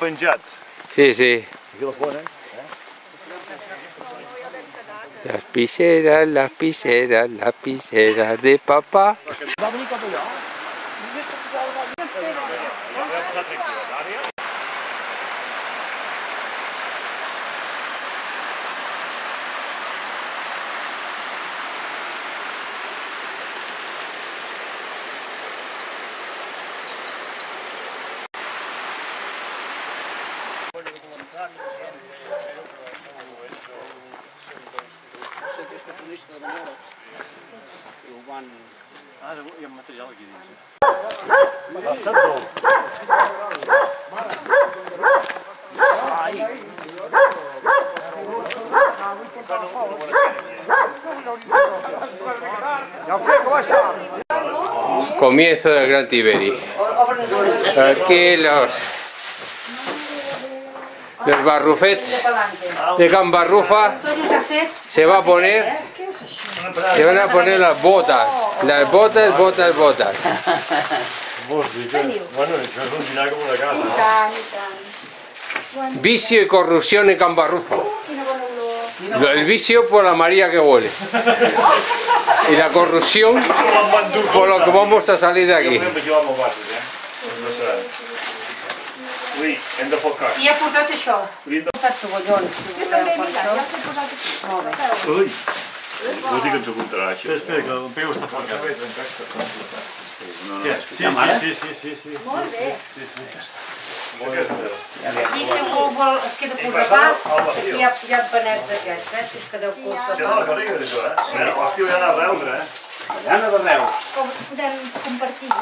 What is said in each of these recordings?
Penjat. Sí, sí. Aquí la ponen. Las pizzeras de papá. Va venir cap allà. Ara hi ha material aquí dins. Comienzo del Gran Tiberi. Aquí los barrufets de Can Barrufa se van a poner las botas. Las botas. Bueno, això és un dinar com una casa. Vicio y corrupción en Can Barrufa. El vicio por la María que huele. Y la corrupción por lo que vamos a salir de aquí. Ui, hem de focar. I he posat això. He posat tovallols. Jo també, mira, ja els he posat aquí. Ui, vols dir que ens apuntarà això? Espera, que el peu està focat. Sí. Molt bé. I si algú es queda correpat, hi ha panets d'aquests, si us quedeu curts de Ja la garriga d'això, Hòstia, ja ha de reus, Gana de reus. Com podem compartir, no?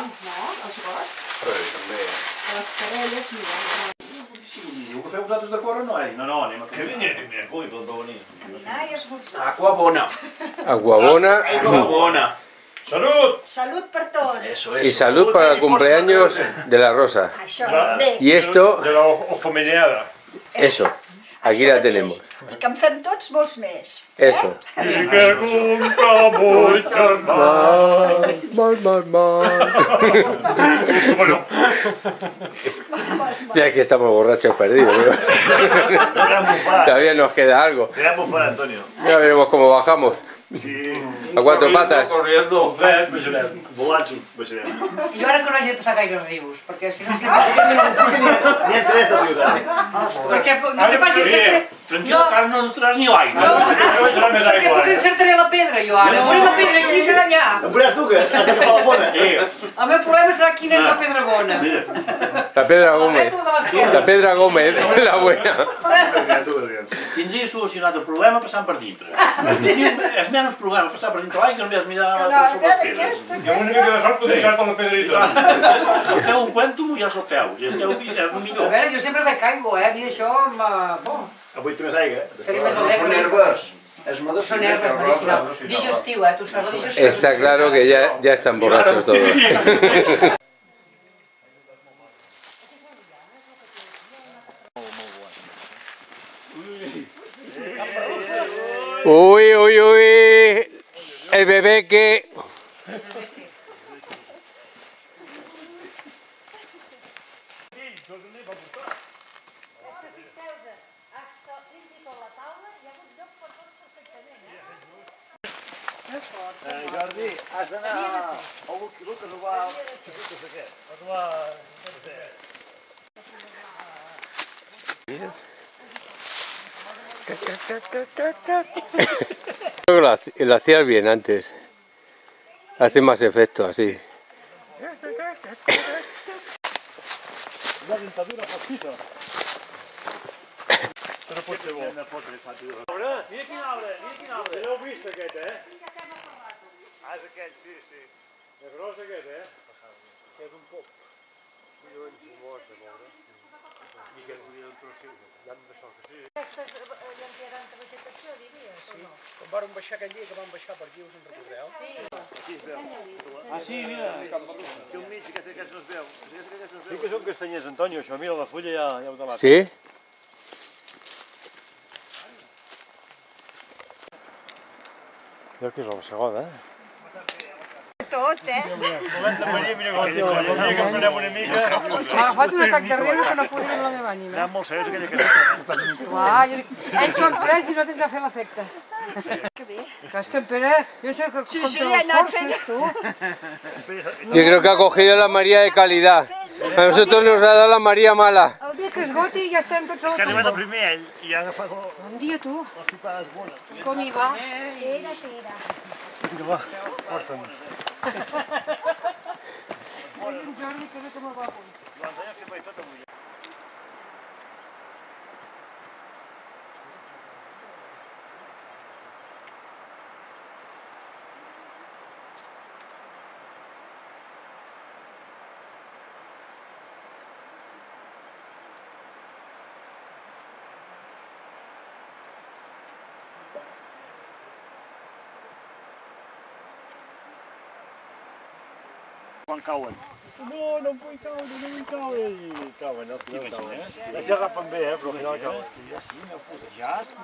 Els gots. També. A les parelles, mira. Diu que feu vosaltres de córrer, no, No, anem a Que vine, coi, tot va venir. Dinar i esmorzar. Aqua bona. Aguabona. Aqua bona. Salut! Salut per tots. Eso Y salud para el cumpleaños de la Rosa. Això, bé. Y esto, De la ofemeneada. eso. Aquí la tenemos. I que en fem tots molts més. Eso. I que compra molt Bueno, Ya que estamos borrachos perdidos. ¿No? Todavía nos queda algo. Quedan bufar, Antonio. Ya veremos cómo bajamos. Sí. A cuatro patas. Corriendo. Baixarem. Volats, baixarem. I jo ara que no hagi de passar gaire rius, perquè si no... N'hi ha tres de riu, Perquè no sé pas si encertaré... Tranquil, ara no entraràs ni l'aigua. Perquè puc encertaré la pedra, jo ara. Veuré la pedra aquí serà allà. Em veuràs tu, que has d'agafar la bona. El meu problema serà quina és la pedra bona. La Pedra Gómez. La Pedra Gómez, la buena. Tindria solucionat el problema passant per dintre. És menys problema passar per dintre l'aigua que només mirar No, sobre les pedres. aquesta. I amb una mica de sort podem deixar-te la pedrita. Feu un cuento, mullar-se els peus. I és que és el A millor. veure, jo sempre bec aigua, a mi això... Bon, Avui té més aigua, seria més alegre. És Són herbes medicinal. Digestiu, tu saps, digestiu. Está claro que ya están borrachos todos. Uy, el bebé que... Jordi, has d'anar a Luc a trobar xiquitos aquests. A trobar... Creo que lo hacías bien antes. Hace más efecto así. La dentadura postissa. Però pot ser bo. Mira quin arbre. L'heu vist aquest, Ah, és aquest, sí. És gros aquest, És un pop. I aquest volia un trossit. Ja em deixo que sí. Aquestes llentejaran de vegetació, diries, o no? Quan vàrem baixar aquell dia que vam baixar per aquí, us en recordeu? Aquí es veu. Ah, sí, mira. Aquí al mig, aquests no es veu. Sí que són castanyers, Antonio, això. Mira, la fulla ja ho delata. ¿Sí? Crec que és la segona, tot, eh? Maria, mira com diu, el dia que emprenem una mica... M'ha agafat un atac de riure que no podia amb la meva ànima. Anava molt seriós aquella cançó. Uah, ells són pres i no tens de fer l'efecte. Que bé. Que és que en Pere, jo sé que Sí, contra ha les anat forces, tu. Yo creo que ha cogido la María de calidad. A nosotros nos ha dado la María mala. El dia que esgoti ja estem tots a Que ha la arribat el tomba. primer ell i ha agafat Bon dia, tu. les pipades bones. Com hi va? Pere, Pere. Vinga, va, porta'm. Oi, en Jordi, que bé que me'l va avui. Doncs allò que vaig tot avui. Quan cauen. No, no em vull caure, no vull caure. I cauen, al final cauen. Ja s'hi agafen bé, però al final cauen. Ja sí, m'heu putejat.